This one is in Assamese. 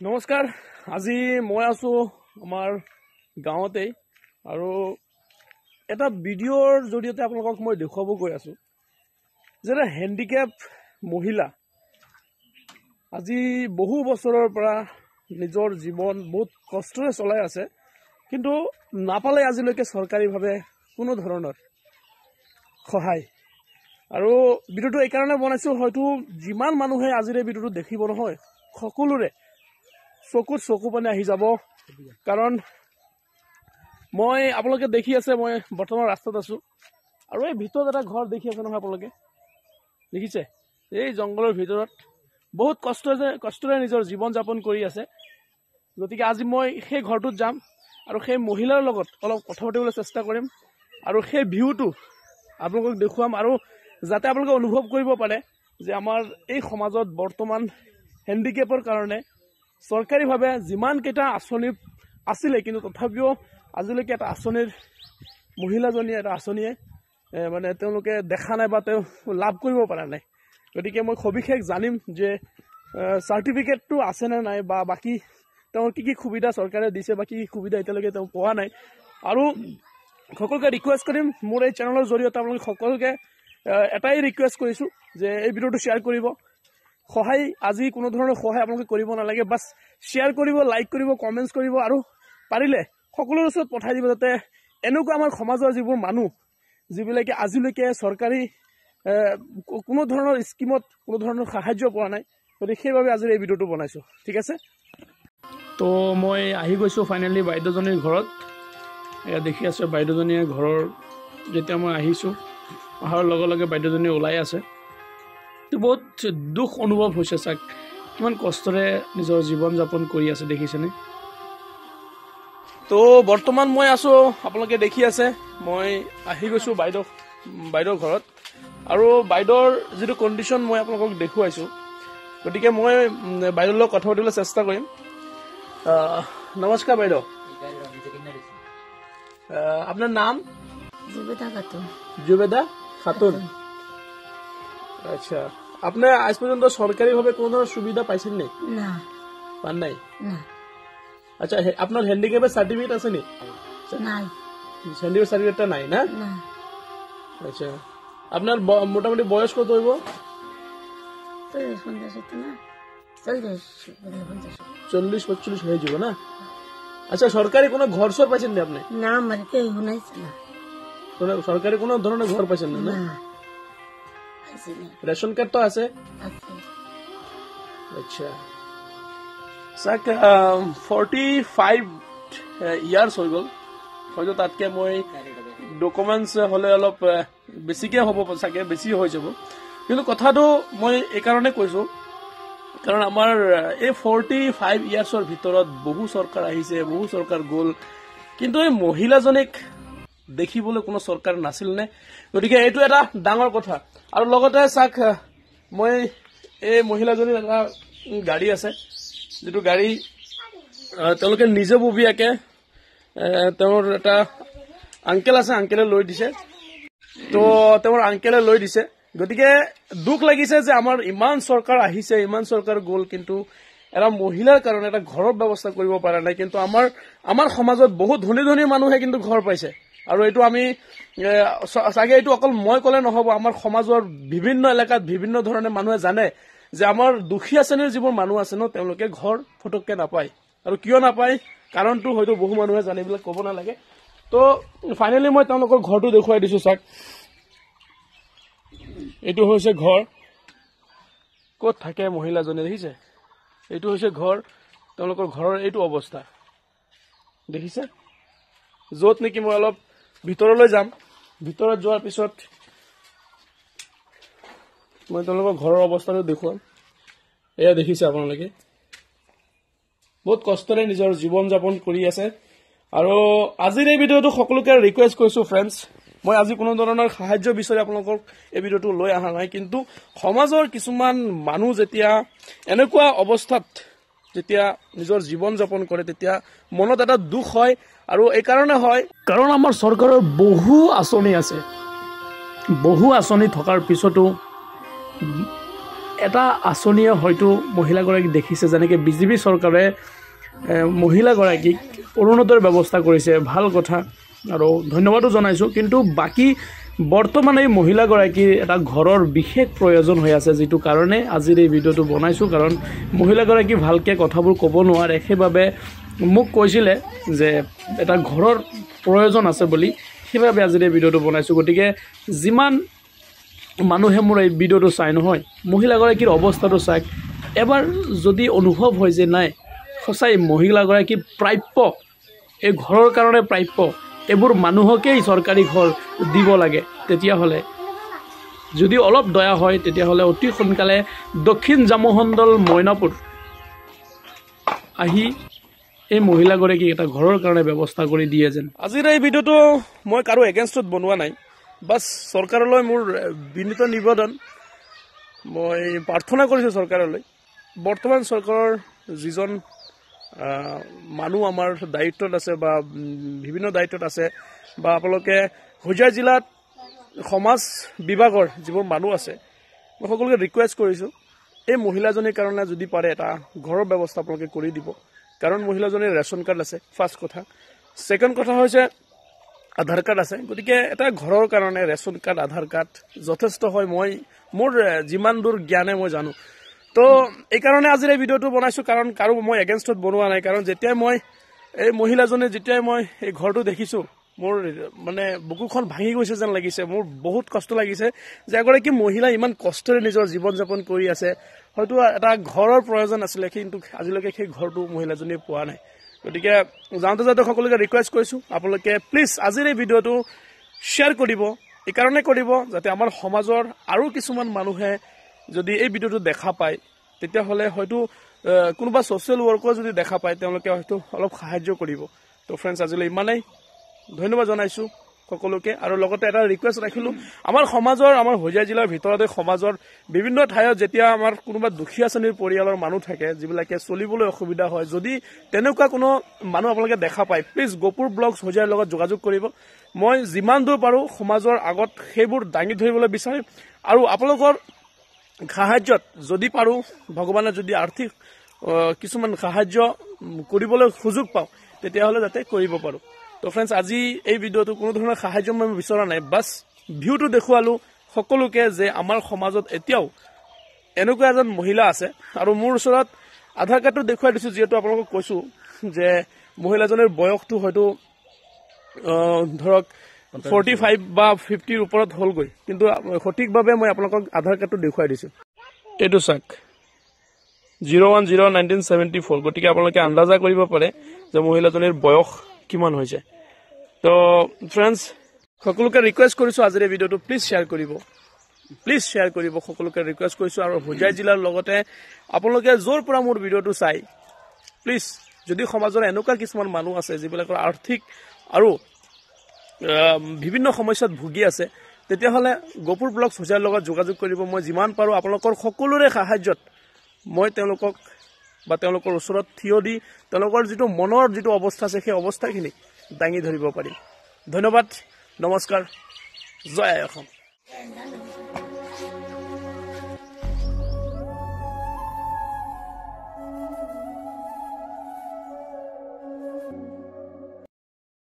নমস্কাৰ আজি মই আছো আমাৰ গাঁৱতে আৰু এটা ভিডিঅ'ৰ জৰিয়তে আপোনালোকক মই দেখুৱাব গৈ আছো যে হেণ্ডিক্যাপ মহিলা আজি বহু বছৰৰ পৰা নিজৰ জীৱন বহুত কষ্টৰে চলাই আছে কিন্তু নাপালে আজিলৈকে চৰকাৰীভাৱে কোনো ধৰণৰ সহায় আৰু ভিডিঅ'টো এই কাৰণে বনাইছো হয়তো যিমান মানুহে আজিৰ এই ভিডিঅ'টো দেখিব নহয় সকলোৰে চকুত চকু পানী আহি যাব কাৰণ মই আপোনালোকে দেখি আছে মই বৰ্তমান ৰাস্তাত আছো আৰু এই ভিতৰত এটা ঘৰ দেখি আছে নহয় আপোনালোকে দেখিছে এই জংগলৰ ভিতৰত বহুত কষ্টৰে নিজৰ জীৱন যাপন কৰি আছে গতিকে আজি মই সেই ঘৰটোত যাম আৰু সেই মহিলাৰ লগত অলপ কথা পাতিবলৈ চেষ্টা কৰিম আৰু সেই ভিউটো আপোনালোকক দেখুৱাম আৰু যাতে আপোনালোকে অনুভৱ কৰিব পাৰে যে আমাৰ এই সমাজত বৰ্তমান হেণ্ডিক্যাপৰ কাৰণে চৰকাৰীভাৱে যিমান কেইটা আঁচনি আছিলে কিন্তু তথাপিও আজিলৈকে এটা আঁচনিৰ মহিলাজনীয়ে এটা আঁচনিয়ে মানে তেওঁলোকে দেখা নাই বা তেওঁ লাভ কৰিব পৰা নাই গতিকে মই সবিশেষ জানিম যে চাৰ্টিফিকেটটো আছে নে নাই বা বাকী তেওঁৰ কি সুবিধা চৰকাৰে দিছে বা কি সুবিধা এতিয়ালৈকে তেওঁ পোৱা নাই আৰু সকলোকে ৰিকুৱেষ্ট কৰিম মোৰ এই চেনেলৰ জৰিয়তে আপোনালোকে সকলোকে এটাই ৰিকুৱেষ্ট কৰিছোঁ যে এই ভিডিঅ'টো শ্বেয়াৰ কৰিব সহায় আজি কোনো ধৰণৰ সহায় আপোনালোকে কৰিব নালাগে বাছ শ্বেয়াৰ কৰিব লাইক কৰিব কমেণ্টছ কৰিব আৰু পাৰিলে সকলোৰে ওচৰত পঠাই দিব যাতে এনেকুৱা আমাৰ সমাজৰ যিবোৰ মানুহ যিবিলাকে আজিলৈকে চৰকাৰী কোনো ধৰণৰ স্কিমত কোনো ধৰণৰ সাহায্য পোৱা নাই গতিকে সেইবাবে আজিৰ এই ভিডিঅ'টো বনাইছোঁ ঠিক আছে তো মই আহি গৈছোঁ ফাইনেলি বাইদেউজনীৰ ঘৰত এয়া দেখি আছোঁ বাইদেউজনীয়ে ঘৰৰ যেতিয়া মই আহিছোঁ অহাৰ লগে লগে বাইদেউজনী ওলাই আছে তো বহুত দুখ অনুভৱ হৈছে চাক কিমান কষ্টৰে নিজৰ জীৱন যাপন কৰি আছে দেখিছেনে তো বৰ্তমান মই আছোঁ আপোনালোকে দেখি আছে মই আহি গৈছোঁ বাইদেউৰ ঘৰত আৰু বাইদেউৰ যিটো কণ্ডিশ্যন মই আপোনালোকক দেখুৱাইছোঁ গতিকে মই বাইদেউৰ লগত কথা পাতিবলৈ চেষ্টা কৰিম নমস্কাৰ বাইদেউ আপনার নাম জুবেদা খাতুন আচ্ছা আপনি আজ পর্যন্ত সরকারি ভাবে কোন ধরনের সুবিধা পাইছেন নি না পান নাই আচ্ছা আপনার হ্যান্ডিক্যাপের সার্টিফিকেট আছে নি নাই হ্যান্ডিক্যাপ সার্টিফিকেটটা নাই না আচ্ছা আপনার মোটামুটি বয়স কত হইব 40-45 হয়ে যাব না আচ্ছা সরকারি কোনো ঘর সর পাইছেন না আপনি না মানে কেউ শুনাইছে না সরকারি কোনো ধরনের ঘর পাইছেন না রেশন কার্ড তো আছে আচ্ছা সাক 45 ইয়ার্স হৈ গল হয়তো তাতকে মই ডকুমেন্টস হলে অলপ বেছিকে হ'ব চাগে বেছি হৈ যাব কিন্তু কথাটো মই এই কাৰণে কৈছো কাৰণ আমাৰ এই 45 ইয়াৰ্ছৰ ভিতৰত বহু চৰকাৰ আহিছে বহু চৰকাৰ গ'ল কিন্তু এই মহিলাজনীক দেখিবলৈ কোনো চৰকাৰ নাছিল নে গতিকে এইটো এটা ডাঙৰ কথা আৰু লগতে চাক মই এই মহিলাজনীৰ এটা গাড়ী আছে যেটো গাড়ী তেওঁলোকে নিজে ববিয়াকে তেওঁৰ এটা আঙ্কেল আছে আঙ্কেলে লৈ দিছে তো তেওঁৰ আঙ্কেলে লৈ দিছে গতিকে দুখ লাগিছে যে আমাৰ ইমান চৰকাৰ আহিছে ইমান চৰকাৰ গ'ল কিন্তু এটা মহিলাৰ কাৰণে এটা ঘৰৰ ব্যৱস্থা কৰিব পৰা নাই কিন্তু আমাৰ সমাজত বহুত ধনী ধনী মানুহে কিন্তু ঘৰ পাইছে আৰু এটো আমি সাগে এটো অকল মই কলে নহব আমাৰ সমাজৰ বিভিন্ন এলেকাত বিভিন্ন ধৰণে মানুহে জানে যে আমাৰ দুখীয়া শ্ৰেণীৰ যিবোৰ মানুহ আছে ন তেওঁলোকে ঘৰ ফটককে নাপায় আৰু কিয় নাপায় কাৰণটো হয়তো বহু মানুহে জানিবলৈ ক'ব নালাগে তো ফাইনালি মই তেওঁলোকৰ ঘৰটো দেখুৱাই দিছো সাক এটো হৈছে ঘৰ ক'ত থাকে মহিলাজনী দেখিছে এটো হৈছে ঘৰ তেওঁলোকৰ ঘৰৰ এইটো অৱস্থা দেখিছে যত নেকি মই অলপ ভিতৰলৈ যাম ভিতৰত যোৱাৰ পিছত মই তেওঁলোকৰ ঘৰৰ অৱস্থাটো দেখুৱাম এয়া দেখিছে আপোনালোকে বহুত কষ্টৰে নিজৰ জীৱন যাপন কৰি আছে আৰু আজিৰ এই ভিডিঅ'টো সকলোকে ৰিকুৱেষ্ট কৰিছো ফ্ৰেণ্ডছ মই আজি কোনো ধৰণৰ সাহায্য বিচাৰি আপোনালোকক এই ভিডিঅ'টো লৈ অহা নাই, কিন্তু সমাজৰ কিছুমান মানুহ যেতিয়া এনেকুৱা অৱস্থাত যেতিয়া নিজৰ জীৱন যাপন কৰে তেতিয়া মনত এটা দুখ হয়। আৰু এই কাৰণে হয় কাৰণ আমাৰ চৰকাৰৰ বহু আঁচনি আছে, বহু আঁচনি থকাৰ পিছতো এটা আঁচনিয়ে হয়তো মহিলাগৰাকীক দেখিছে, যেনেকৈ বিজেপি চৰকাৰে মহিলাগৰাকীক অৰুণোদয়ৰ ব্যৱস্থা কৰিছে, ভাল কথা আৰু ধন্যবাদো জনাইছোঁ। কিন্তু বাকী বৰ্তমান এই মহিলাগৰাকীৰ এটা ঘৰৰ বিশেষ প্ৰয়োজন হৈ আছে, যিটো কাৰণে আজিৰ এই ভিডিঅ'টো বনাইছোঁ। কাৰণ মহিলাগৰাকী ভালকৈ কথাবোৰ ক'ব নোৱাৰে, সেইবাবে মোক কৈছিলে যে এটা ঘৰৰ প্ৰয়োজন আছে বুলি, সেইবাবে আজিৰ এই ভিডিঅ'টো বনাইছোঁ। গতিকে যিমান মানুহে মোৰ এই ভিডিঅ'টো চাই নহয়, মহিলাগৰাকীৰ অৱস্থাটো চাওক, এবাৰ যদি অনুভৱ হয় যে নাই সঁচাই মহিলাগৰাকী প্ৰাপ্য, এই ঘৰৰ কাৰণে প্ৰাপ্য, এইবোৰ মানুহকেই চৰকাৰী ঘৰ দিব লাগে, তেতিয়াহ'লে যদি অলপ দয়া হয় তেতিয়াহ'লে অতি সোনকালে দক্ষিণ জামুমণ্ডল মইনাপুৰ আহি এই মহিলাগৰাকীক এটা ঘৰৰ কাৰণে ব্যৱস্থা কৰি দিয়ে যেন। আজিৰ এই ভিডিঅ'টো মই কাৰো এগেইনষ্টত বনোৱা নাই, বাছ চৰকাৰলৈ মোৰ বিনীত নিবেদন, মই প্ৰাৰ্থনা কৰিছোঁ চৰকাৰলৈ। বৰ্তমান চৰকাৰৰ যিজন মানুহ আমাৰ দায়িত্বত আছে বা বিভিন্ন দায়িত্বত আছে, বা আপোনালোকে হোজাই জিলাত সমাজ বিভাগৰ যিবোৰ মানুহ আছে, মই সকলোকে ৰিকুৱেষ্ট কৰিছোঁ এই মহিলাজনীৰ কাৰণে যদি পাৰে এটা ঘৰৰ ব্যৱস্থা আপোনালোকে কৰি দিব। কাৰণ মহিলাজনীৰ ৰেচন কাৰ্ড আছে, ফাৰ্ষ্ট কথা। ছেকেণ্ড কথা হৈছে আধাৰ কাৰ্ড আছে, গতিকে এটা ঘৰৰ কাৰণে ৰেচন কাৰ্ড, আধাৰ কাৰ্ড যথেষ্ট হয়। মই মোৰ যিমান দূৰ জ্ঞানে মই জানো, তো এইকাৰণে আজিৰ এই ভিডিঅ'টো বনাইছোঁ। কাৰণ কাৰো মই এগেইনষ্টত বনোৱা নাই। কাৰণ যেতিয়াই মই এই মহিলাজনী যেতিয়াই মই এই ঘৰটো দেখিছোঁ, মোৰ মানে বুকুখন ভাঙি গৈছে যেন লাগিছে। মোৰ বহুত কষ্ট লাগিছে যে এগৰাকী মহিলা ইমান কষ্টেৰে নিজৰ জীৱন যাপন কৰি আছে, হয়তো এটা ঘৰৰ প্ৰয়োজন আছিলে, কিন্তু আজিলৈকে সেই ঘৰটো মহিলাজনীয়ে পোৱা নাই। গতিকে যাওঁতে যাওঁতে সকলোকে ৰিকুৱেষ্ট কৰিছোঁ, আপোনালোকে প্লিজ আজিৰ এই ভিডিঅ'টো শ্বেয়াৰ কৰিব। এইকাৰণে কৰিব যাতে আমাৰ সমাজৰ আৰু কিছুমান মানুহে যদি এই ভিডিঅ'টো দেখা পায়, তেতিয়াহ'লে হয়তো কোনোবা ছ'চিয়েল ৱৰ্কাৰ যদি দেখা পায়, তেওঁলোকে হয়তো অলপ সাহায্য কৰিব। তো ফ্ৰেণ্ডছ, আজিলৈ ইমানেই, ধন্যবাদ জনাইছোঁ সকলোকে। আৰু লগতে এটা ৰিকুৱেষ্ট ৰাখিলোঁ, আমাৰ সমাজৰ, আমাৰ হোজাই জিলাৰ ভিতৰতে সমাজৰ বিভিন্ন ঠাইত যেতিয়া আমাৰ কোনোবা দুখীয়া শ্ৰেণীৰ পৰিয়ালৰ মানুহ থাকে, যিবিলাকে চলিবলৈ অসুবিধা হয়, যদি তেনেকুৱা কোনো মানুহ আপোনালোকে দেখা পায়, প্লিজ গপুৰ ব্লগছ হোজাইৰ লগত যোগাযোগ কৰিব। মই যিমান দূৰ পাৰোঁ সমাজৰ আগত সেইবোৰ দাঙি ধৰিবলৈ বিচাৰিম। আৰু আপোনালোকৰ সাহায্যত যদি পাৰোঁ, ভগৱানে যদি আৰ্থিক কিছুমান সাহায্য কৰিবলৈ সুযোগ পাওঁ, তেতিয়াহ'লে যাতে কৰিব পাৰোঁ। তো ফ্ৰেণ্ডছ, আজি এই ভিডিঅ'টো কোনো ধৰণৰ সাহায্য মই বিচৰা নাই, বাছ ভিউটো দেখুৱালোঁ সকলোকে যে আমাৰ সমাজত এতিয়াও এনেকুৱা এজন মহিলা আছে। আৰু মোৰ ওচৰত আধাৰ কাৰ্ডটো দেখুৱাই দিছোঁ, যিহেতু আপোনালোকক কৈছোঁ যে মহিলাজনীৰ বয়সটো হয়তো ধৰক 45 বা 50ৰ ওপৰত হ'লগৈ, কিন্তু সঠিকভাৱে মই আপোনালোকক আধাৰ কাৰ্ডটো দেখুৱাই দিছোঁ। এইটো চাওক, 010-1974। গতিকে আপোনালোকে আন্দাজা কৰিব পাৰে যে মহিলাজনীৰ বয়স কিমান হৈছে। তো ফ্ৰেণ্ডছ, সকলোকে ৰিকুৱেষ্ট কৰিছোঁ আজিৰ এই ভিডিঅ'টো প্লিজ শ্বেয়াৰ কৰিব, প্লিজ শ্বেয়াৰ কৰিব, সকলোকে ৰিকুৱেষ্ট কৰিছোঁ। আৰু হোজাই জিলাৰ লগতে আপোনালোকে য'ৰ পৰা মোৰ ভিডিঅ'টো চাই, প্লিজ যদি সমাজৰ এনেকুৱা কিছুমান মানুহ আছে যিবিলাকৰ আৰ্থিক আৰু বিভিন্ন সমস্যাত ভুগি আছে, তেতিয়াহ'লে গপুৰ ব্লগছ হোজাইৰ লগত যোগাযোগ কৰিব। মই যিমান পাৰোঁ আপোনালোকৰ সকলোৰে সাহায্যত মই তেওঁলোকক বা তেওঁলোকৰ ওচৰত থিয় দি তেওঁলোকৰ যিটো মনৰ যিটো অৱস্থা আছে, সেই অৱস্থাখিনি দাঙি ধৰিব পাৰিম। ধন্যবাদ, নমস্কাৰ, জয় আই অসম।